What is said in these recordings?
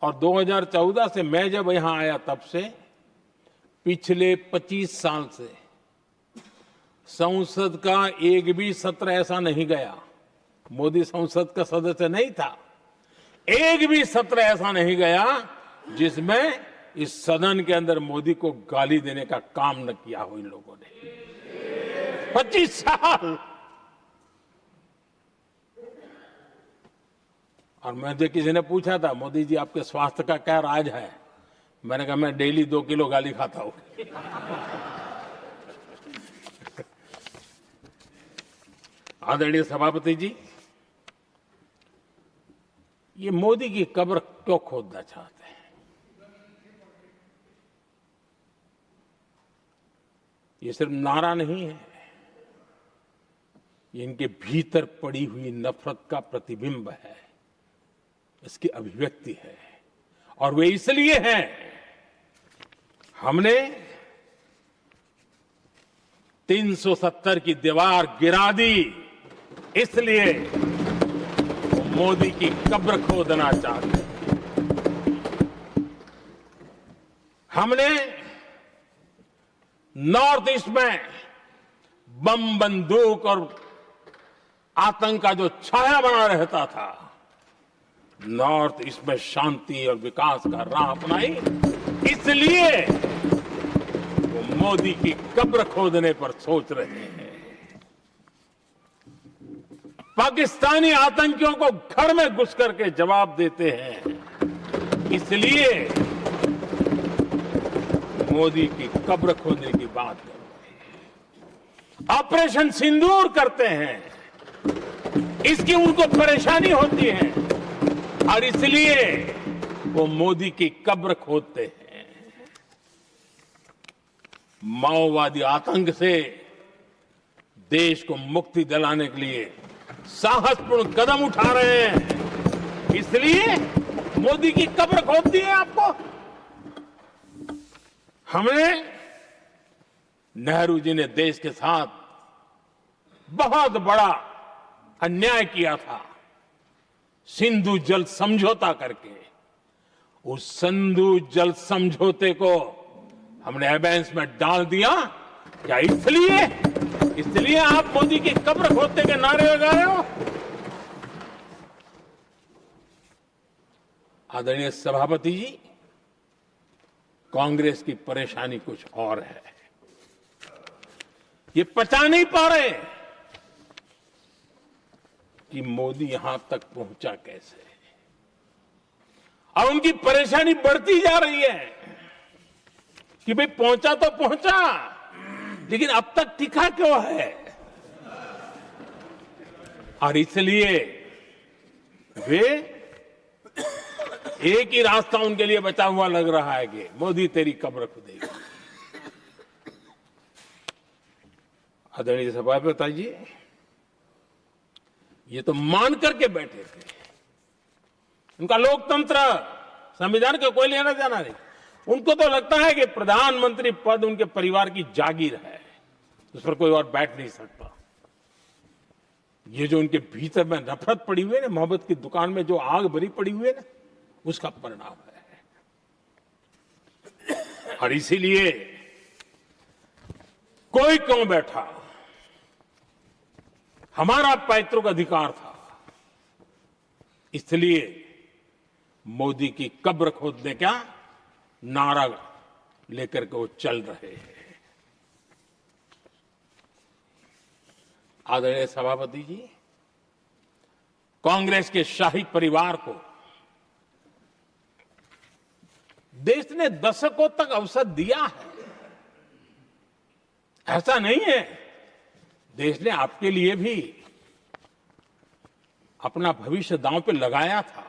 और 2014 से मैं जब यहां आया तब से पिछले 25 साल से संसद का एक भी सत्र ऐसा नहीं गया, मोदी संसद का सदस्य नहीं था, एक भी सत्र ऐसा नहीं गया जिसमें इस सदन के अंदर मोदी को गाली देने का काम न किया हो इन लोगों ने। 25 साल। और मुझे किसी ने पूछा था, मोदी जी आपके स्वास्थ्य का क्या राज है? मैंने कहा मैं डेली 2 किलो गाली खाता हूं। आदरणीय सभापति जी, ये मोदी की कब्र क्यों खोदना चाहते हैं? ये सिर्फ नारा नहीं है, ये इनके भीतर पड़ी हुई नफरत का प्रतिबिंब है, इसकी अभिव्यक्ति है। और वे इसलिए हैं, हमने 370 की दीवार गिरा दी, इसलिए वो मोदी की कब्र खोदना चाहते हैं। हमने नॉर्थ ईस्ट में बम बंदूक और आतंक का जो छाया बना रहता था, नॉर्थ ईस्ट में शांति और विकास का राह अपनाई, इसलिए वो मोदी की कब्र खोदने पर सोच रहे हैं। पाकिस्तानी आतंकियों को घर में घुस करके जवाब देते हैं, इसलिए मोदी की कब्र खोदने की बात कर रहे हैं। ऑपरेशन सिंदूर करते हैं, इसकी उनको परेशानी होती है और इसलिए वो मोदी की कब्र खोदते हैं। माओवादी आतंक से देश को मुक्ति दिलाने के लिए साहसपूर्ण कदम उठा रहे हैं, इसलिए मोदी की कब्र खोदती है आपको। हमने, नेहरू जी ने देश के साथ बहुत बड़ा अन्याय किया था, सिंधु जल समझौता करके। उस सिंधु जल समझौते को हमने एबेंस में डाल दिया। क्या इसलिए आप मोदी की कब्र खोदने के नारे लगा रहे हो? आदरणीय सभापति जी, कांग्रेस की परेशानी कुछ और है। ये पचा नहीं पा रहे कि मोदी यहां तक पहुंचा कैसे, और उनकी परेशानी बढ़ती जा रही है कि भाई पहुंचा तो पहुंचा, लेकिन अब तक टिका क्यों है? और इसलिए वे, एक ही रास्ता उनके लिए बचा हुआ लग रहा है कि मोदी तेरी कब्र खुदेगी। आदरणीय सभापति जी, ये तो मान करके बैठे थे। उनका लोकतंत्र, संविधान का कोई लेना देना नहीं। उनको तो लगता है कि प्रधानमंत्री पद उनके परिवार की जागीर है, उस पर कोई और बैठ नहीं सकता। ये जो उनके भीतर में नफरत पड़ी हुई है ना, मोहब्बत की दुकान में जो आग भरी पड़ी हुई है ना, उसका परिणाम है। और इसीलिए कोई क्यों बैठा, हमारा पैतृक अधिकार था, इसलिए मोदी की कब्र खोदने का नारा लेकर के वो चल रहे हैं। आदरणीय सभापति जी, कांग्रेस के शाही परिवार को देश ने दशकों तक अवसर दिया है, ऐसा नहीं है। देश ने आपके लिए भी अपना भविष्य दांव पे लगाया था,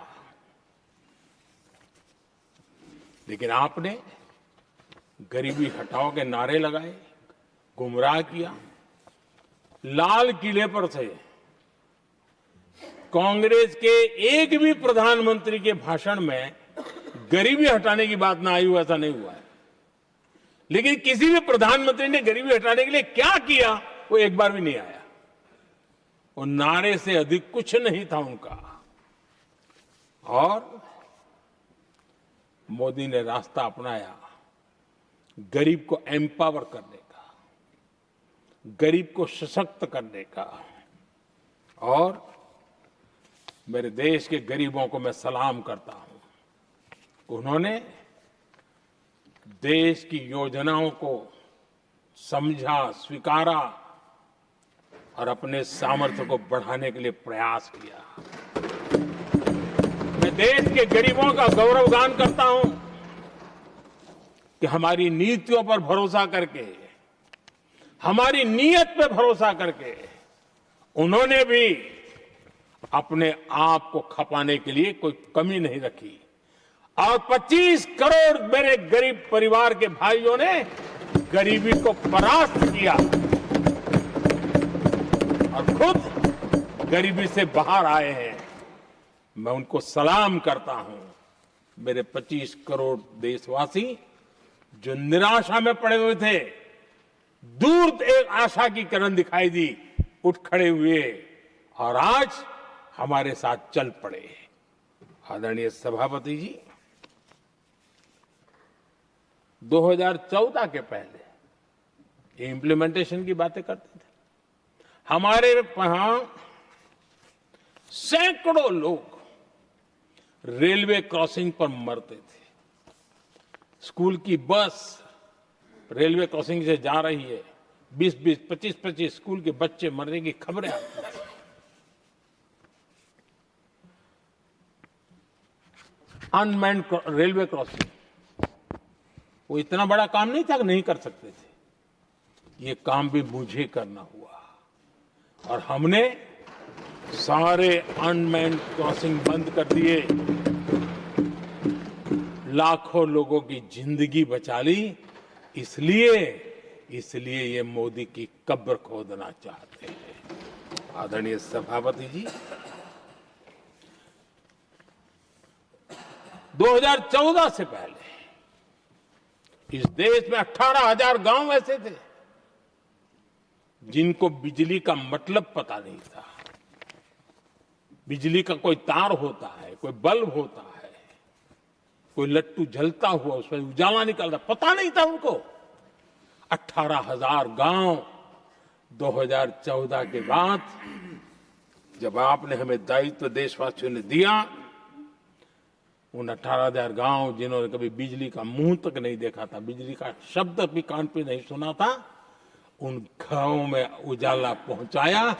लेकिन आपने गरीबी हटाओ के नारे लगाए, गुमराह किया। लाल किले पर से कांग्रेस के एक भी प्रधानमंत्री के भाषण में गरीबी हटाने की बात ना आई हो, ऐसा नहीं हुआ है। लेकिन किसी भी प्रधानमंत्री ने गरीबी हटाने के लिए क्या किया, वो एक बार भी नहीं आया। वो नारे से अधिक कुछ नहीं था उनका। और मोदी ने रास्ता अपनाया गरीब को एम्पावर करने का, गरीब को सशक्त करने का। और मेरे देश के गरीबों को मैं सलाम करता हूं। उन्होंने देश की योजनाओं को समझा, स्वीकारा और अपने सामर्थ्य को बढ़ाने के लिए प्रयास किया। मैं देश के गरीबों का गौरवगान करता हूं कि हमारी नीतियों पर भरोसा करके, हमारी नीयत पे भरोसा करके उन्होंने भी अपने आप को खपाने के लिए कोई कमी नहीं रखी। और 25 करोड़ मेरे गरीब परिवार के भाइयों ने गरीबी को परास्त किया और खुद गरीबी से बाहर आए हैं। मैं उनको सलाम करता हूं। मेरे 25 करोड़ देशवासी जो निराशा में पड़े हुए थे, दूर एक आशा की किरण दिखाई दी, उठ खड़े हुए और आज हमारे साथ चल पड़े। आदरणीय सभापति जी, 2014 के पहले ये इम्प्लीमेंटेशन की बातें करते थे। हमारे यहां सैकड़ों लोग रेलवे क्रॉसिंग पर मरते थे। स्कूल की बस रेलवे क्रॉसिंग से जा रही है, 20-20, 25-25 स्कूल के बच्चे मरने की खबरें आती थी। अनमैन्ड रेलवे क्रॉसिंग, वो इतना बड़ा काम नहीं था कि नहीं कर सकते थे। ये काम भी मुझे करना हुआ और हमने सारे अनमैन्ड क्रॉसिंग बंद कर दिए, लाखों लोगों की जिंदगी बचा ली। इसलिए ये मोदी की कब्र खोदना चाहते हैं। आदरणीय सभापति जी, 2014 से पहले इस देश में 18,000 गांव ऐसे थे जिनको बिजली का मतलब पता नहीं था। बिजली का कोई तार होता है, कोई बल्ब होता है, कोई लट्टू जलता हुआ उसमें उजाला निकलता, पता नहीं था उनको। 18,000 गांव 2014 के बाद जब आपने हमें दायित्व देशवासियों ने दिया, उन 18,000 गांव जिन्होंने कभी बिजली का मुंह तक नहीं देखा था, बिजली का शब्द भी कान पे नहीं सुना था, उन गांवों में उजाला पहुंचाया।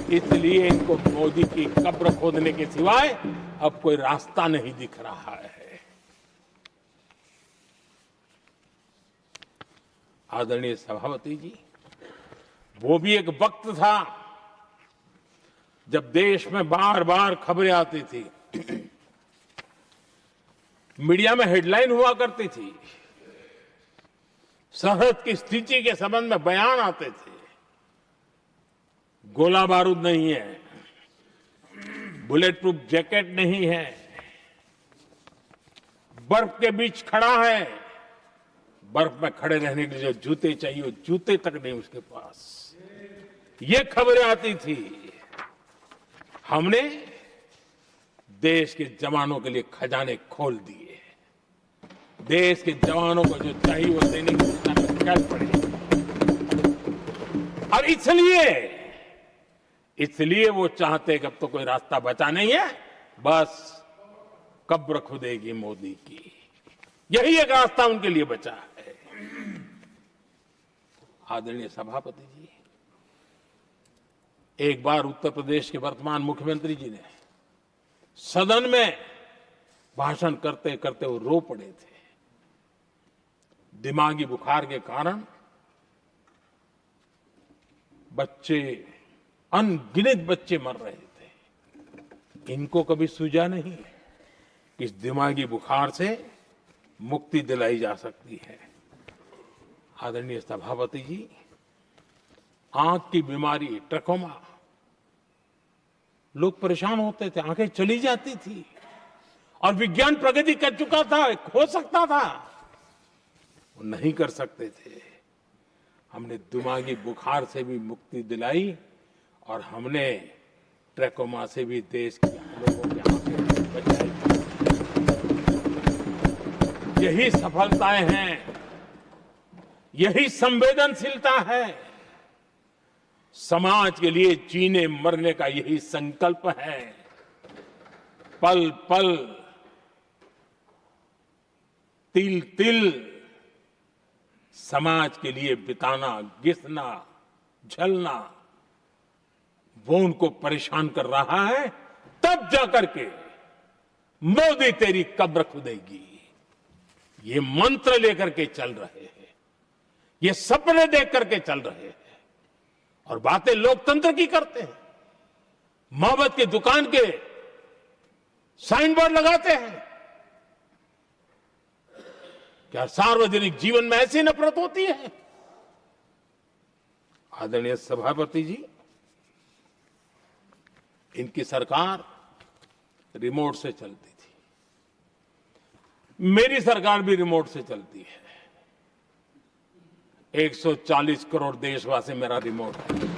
इसलिए इनको मोदी की कब्र खोदने के सिवाय अब कोई रास्ता नहीं दिख रहा है। आदरणीय सभापति जी, वो भी एक वक्त था जब देश में बार बार खबरें आती थी, मीडिया में हेडलाइन हुआ करती थी, सरहद की स्थिति के संबंध में बयान आते थे, गोला बारूद नहीं है, बुलेट प्रूफ जैकेट नहीं है, बर्फ के बीच खड़ा है, बर्फ में खड़े रहने के लिए जो जूते चाहिए जूते तक नहीं उसके पास, ये खबरें आती थी। हमने देश के जवानों के लिए खजाने खोल दिए, देश के जवानों को जो चाहिए वो देने की चिंता कर पड़े। और इसलिए वो चाहते कि अब तो कोई रास्ता बचा नहीं है, बस कब्र खुदेगी मोदी की, यही एक रास्ता उनके लिए बचा है। आदरणीय सभापति जी, एक बार उत्तर प्रदेश के वर्तमान मुख्यमंत्री जी ने सदन में भाषण करते करते वो रो पड़े थे। दिमागी बुखार के कारण बच्चे, अनगिनत बच्चे मर रहे थे। इनको कभी सूझा नहीं कि इस दिमागी बुखार से मुक्ति दिलाई जा सकती है। आदरणीय सभापति जी, आंख की बीमारी ट्रकोमा, लोग परेशान होते थे, आंखें चली जाती थी और विज्ञान प्रगति कर चुका था, हो सकता था, वो नहीं कर सकते थे। हमने दिमागी बुखार से भी मुक्ति दिलाई और हमने ट्रकोमा से भी देश के लोगों की आंखें बचाई। यही सफलताएं हैं, यही संवेदनशीलता है, समाज के लिए जीने मरने का यही संकल्प है। पल पल, तिल तिल समाज के लिए बिताना, घिसना, झलना, वो उनको परेशान कर रहा है। तब जाकर के मोदी तेरी कब्र खुदेगी, ये मंत्र लेकर के चल रहे हैं, ये सपने देख करके चल रहे हैं और बातें लोकतंत्र की करते हैं। मोहब्बत की दुकान के साइन बोर्ड लगाते हैं। क्या सार्वजनिक जीवन में ऐसी नफरत होती है? आदरणीय सभापति जी, इनकी सरकार रिमोट से चलती थी, मेरी सरकार भी रिमोट से चलती है। 140 करोड़ देशवासी मेरा रिमोट है।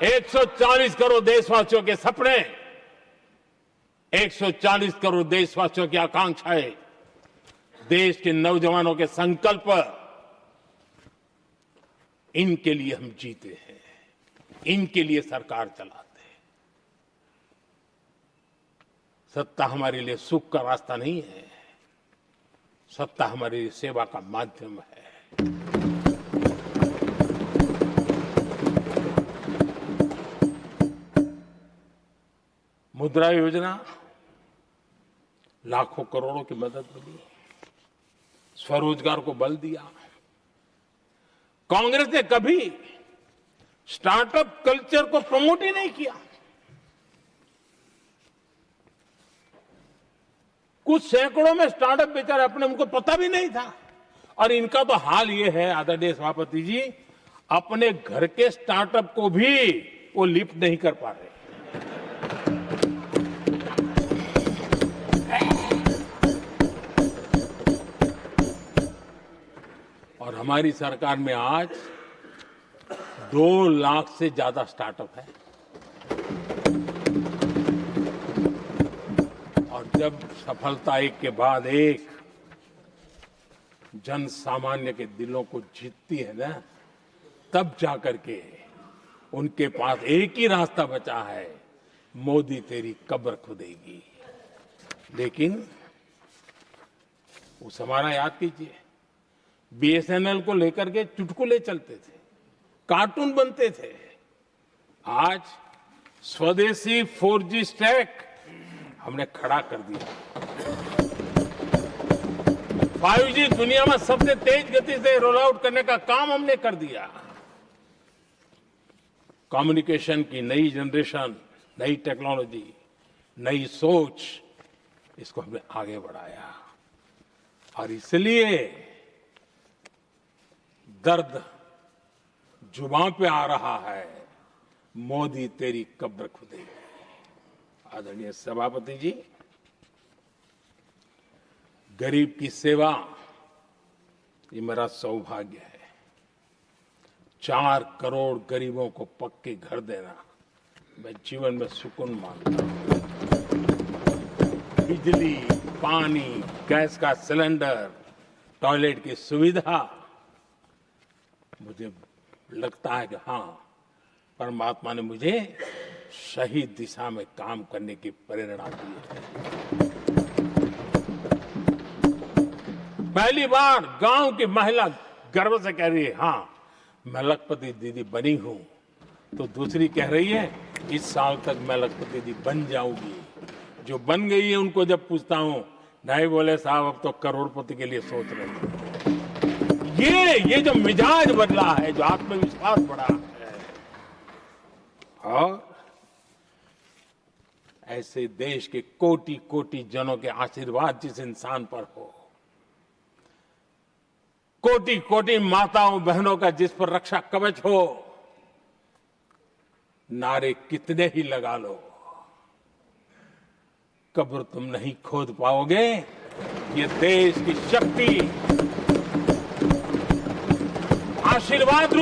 एक 140 करोड़ देशवासियों के सपने, 140 करोड़ देशवासियों की आकांक्षाएं, देश के नौजवानों के संकल्प, इनके लिए हम जीते हैं, इनके लिए सरकार चलाते हैं। सत्ता हमारे लिए सुख का रास्ता नहीं है, सत्ता हमारे लिए सेवा का माध्यम है। मुद्रा योजना, लाखों करोड़ों की मदद मिली, स्वरोजगार को बल दिया। कांग्रेस ने कभी स्टार्टअप कल्चर को प्रमोट ही नहीं किया। कुछ सैकड़ों में स्टार्टअप बेचारे अपने, उनको पता भी नहीं था। और इनका तो हाल ये है आदरणीय सभापति जी, अपने घर के स्टार्टअप को भी वो लिफ्ट नहीं कर पा रहे। और हमारी सरकार में आज 2 लाख से ज्यादा स्टार्टअप है। और जब सफलता एक के बाद एक जन सामान्य के दिलों को जीतती है ना, तब जाकर के उनके पास एक ही रास्ता बचा है, मोदी तेरी कब्र खुदेगी। लेकिन उस हमारा याद कीजिए, बीएसएनएल को लेकर के चुटकुले चलते थे, कार्टून बनते थे। आज स्वदेशी 4G स्टैक हमने खड़ा कर दिया। 5G दुनिया में सबसे तेज गति से रोल आउट करने का काम हमने कर दिया। कम्युनिकेशन की नई जनरेशन, नई टेक्नोलॉजी, नई सोच, इसको हमने आगे बढ़ाया। और इसलिए दर्द जुबान पे आ रहा है, मोदी तेरी कब्र खुदेगी। आदरणीय सभापति जी, गरीब की सेवा ये मेरा सौभाग्य है। 4 करोड़ गरीबों को पक्के घर देना मैं जीवन में सुकून मानता हूं। बिजली, पानी, गैस का सिलेंडर, टॉयलेट की सुविधा, मुझे लगता है कि हाँ, परमात्मा ने मुझे सही दिशा में काम करने की प्रेरणा दी है। पहली बार गांव की महिला गर्व से कह रही है, हाँ मैं लखपति दीदी बनी हूं। तो दूसरी कह रही है, इस साल तक मैं लखपति दीदी बन जाऊंगी। जो बन गई है उनको जब पूछता हूं, नहीं बोले साहब अब तो करोड़पति के लिए सोच रहे हैं। ये जो मिजाज बदला है, जो आत्मविश्वास बढ़ा है, और ऐसे देश के कोटि कोटि जनों के आशीर्वाद जिस इंसान पर हो, कोटि कोटि माताओं बहनों का जिस पर रक्षा कवच हो, नारे कितने ही लगा लो, कब्र तुम नहीं खोद पाओगे। ये देश की शक्ति, आशीर्वाद